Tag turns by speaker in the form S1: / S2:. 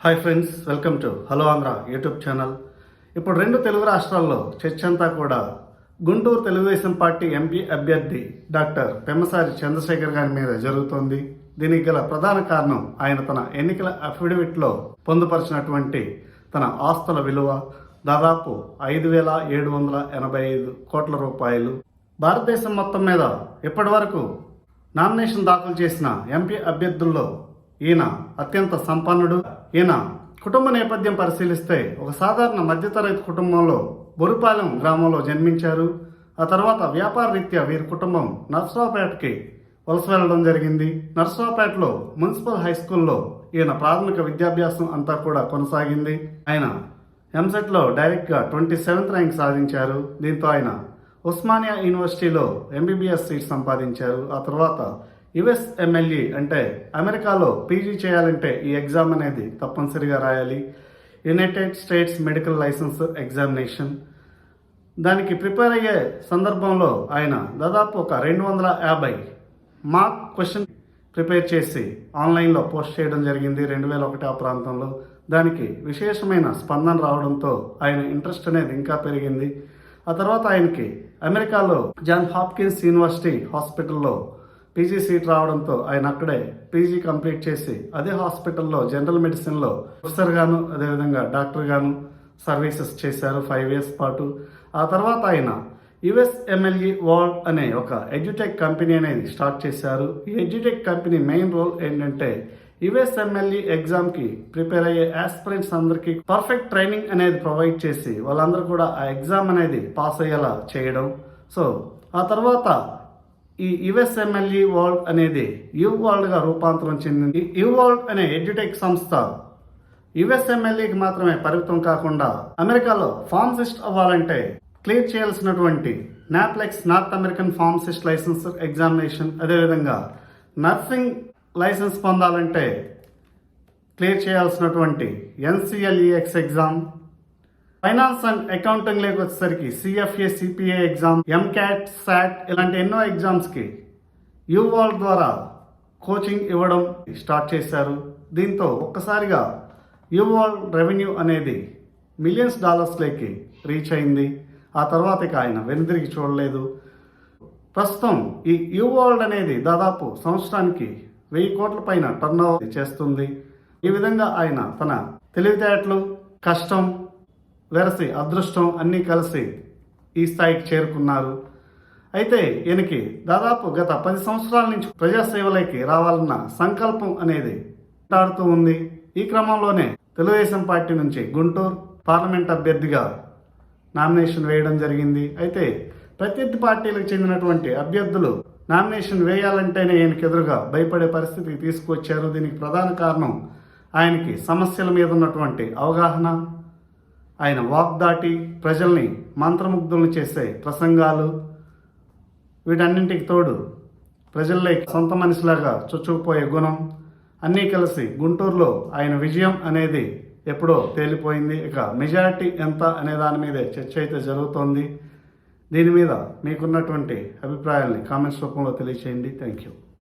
S1: Hi friends, welcome to hello Andhra YouTube channel. ఇప్పుడు రెండు తెలుగు రాష్ట్రాల్లో చర్చ అంతా కూడా గుంటూరు తెలుగుదేశం పార్టీ ఎంపీ అభ్యర్థి డాక్టర్ పెమ్మసాని చంద్రశేఖర్ గారి మీద జరుగుతోంది. దీనికి గల ప్రధాన కారణం ఆయన తన ఎన్నికల అఫిడవిట్లో పొందుపరిచినటువంటి తన ఆస్తుల విలువ దాదాపు 5,785 కోట్ల రూపాయలు. భారతదేశం మొత్తం మీద ఇప్పటి వరకు నామినేషన్ దాఖలు చేసిన ఎంపీ అభ్యర్థుల్లో ఈయన అత్యంత సంపన్నుడు. ఈయన కుటుంబ నేపథ్యం పరిశీలిస్తే ఒక సాధారణ మధ్యతరగతి కుటుంబంలో బొరుపాలెం గ్రామంలో జన్మించారు. ఆ తర్వాత వ్యాపార రీత్యా వీరి కుటుంబం నర్సరావుపేటకి వలస వెళ్లడం జరిగింది. నర్సరావుపేటలో మున్సిపల్ హై స్కూల్లో ఈయన ప్రాథమిక విద్యాభ్యాసం అంతా కూడా కొనసాగింది. ఆయన ఎంసెట్లో డైరెక్ట్గా 27th ర్యాంక్ సాధించారు. దీంతో ఆయన ఉస్మానియా యూనివర్సిటీలో ఎంబీబీఎస్ సీట్ సంపాదించారు. ఆ తర్వాత యుఎస్ ఎమ్మెల్యే అంటే అమెరికాలో పీజీ చేయాలంటే ఈ ఎగ్జామ్ అనేది తప్పనిసరిగా రాయాలి. United states medical licence examination. దానికి ప్రిపేర్ అయ్యే సందర్భంలో ఆయన దాదాపు ఒక 250 మార్క్ క్వశ్చన్ ప్రిపేర్ చేసి ఆన్లైన్లో పోస్ట్ చేయడం జరిగింది 2001 ఆ ప్రాంతంలో. దానికి విశేషమైన స్పందన రావడంతో ఆయన ఇంట్రెస్ట్ అనేది ఇంకా పెరిగింది. ఆ తర్వాత ఆయనకి అమెరికాలో జాన్ హాప్కిన్స్ యూనివర్సిటీ హాస్పిటల్లో పీజీ సీట్ రావడంతో ఆయన అక్కడే పీజీ కంప్లీట్ చేసి అదే హాస్పిటల్లో జనరల్ మెడిసిన్లో ప్రొఫెసర్ గాను అదేవిధంగా డాక్టర్ గాను సర్వీసెస్ చేశారు 5 years పాటు. ఆ తర్వాత ఆయన యుఎస్ ఎమ్మెల్యే వరల్డ్ అనే ఒక ఎడ్యుటెక్ కంపెనీ అనేది స్టార్ట్ చేశారు. ఈ ఎడ్యుటెక్ కంపెనీ మెయిన్ రోల్ ఏంటంటే యుఎస్ ఎమ్మెల్యే ఎగ్జామ్కి ప్రిపేర్ అయ్యే ఆస్పిరెంట్స్ అందరికీ పర్ఫెక్ట్ ట్రైనింగ్ అనేది ప్రొవైడ్ చేసి వాళ్ళందరూ కూడా ఆ ఎగ్జామ్ అనేది పాస్ అయ్యేలా చేయడం. సో ఆ తర్వాత ఈ యుఎస్ ఎమ్మెల్యే వరల్డ్ అనేది యు వరల్డ్గా రూపాంతరం చెందింది. యు వరల్డ్ అనే ఎడ్యుటెక్ సంస్థ యుఎస్ ఎమ్మెల్యేకి మాత్రమే పరిమితం కాకుండా అమెరికాలో ఫార్మసిస్ట్ అవ్వాలంటే క్లియర్ చేయాల్సినటువంటి NAPLEX north American pharmacist license examination, అదేవిధంగా నర్సింగ్ లైసెన్స్ పొందాలంటే క్లియర్ చేయాల్సినటువంటి NCLEX exam, finance and accounting లేక వచ్చేసరికి CFA CPA exam, MCAT SAT ఇలాంటి ఎన్నో ఎగ్జామ్స్కి యు వరల్డ్ ద్వారా కోచింగ్ ఇవ్వడం స్టార్ట్ చేశారు. దీంతో ఒక్కసారిగా యు వరల్డ్ రెవెన్యూ అనేది $millions రీచ్ అయింది. ఆ తర్వాత ఇక ఆయన వెనుదిరిగి చూడలేదు. ప్రస్తుతం ఈ యు వరల్డ్ అనేది దాదాపు సంవత్సరానికి 1000 కోట్ల పైన టర్నోవర్ చేస్తుంది. ఈ విధంగా ఆయన తన తెలివితేటలు, కష్టం, వెరసి అదృష్టం అన్నీ కలిసి ఈ స్థాయికి చేరుకున్నారు. అయితే ఈయనకి దాదాపు గత 10 సంవత్సరాల నుంచి ప్రజాసేవలోకి రావాలన్న సంకల్పం అనేది ఉంటాడుతూ ఉంది. ఈ క్రమంలోనే తెలుగుదేశం పార్టీ నుంచి గుంటూరు పార్లమెంట్ అభ్యర్థిగా నామినేషన్ వేయడం జరిగింది. అయితే ప్రత్యర్థి పార్టీలకు చెందినటువంటి అభ్యర్థులు నామినేషన్ వేయాలంటేనే ఈయనకి ఎదురుగా భయపడే పరిస్థితికి తీసుకువచ్చారు. దీనికి ప్రధాన కారణం ఆయనకి సమస్యల మీద ఉన్నటువంటి అవగాహన, ఆయన వాగ్దాటి, ప్రజల్ని మంత్రముగ్ధులను చేసే ప్రసంగాలు, వీటన్నింటికి తోడు ప్రజల్లో సొంత మనిషిలాగా చొచ్చుకుపోయే గుణం అన్నీ కలిసి గుంటూరులో ఆయన విజయం అనేది ఎప్పుడో తేలిపోయింది. ఇక మెజారిటీ ఎంత అనే దాని మీదే చర్చ అయితే జరుగుతోంది. దీని మీద మీకున్నటువంటి అభిప్రాయాల్ని కామెంట్స్ రూపంలో తెలియచేయండి. Thank you.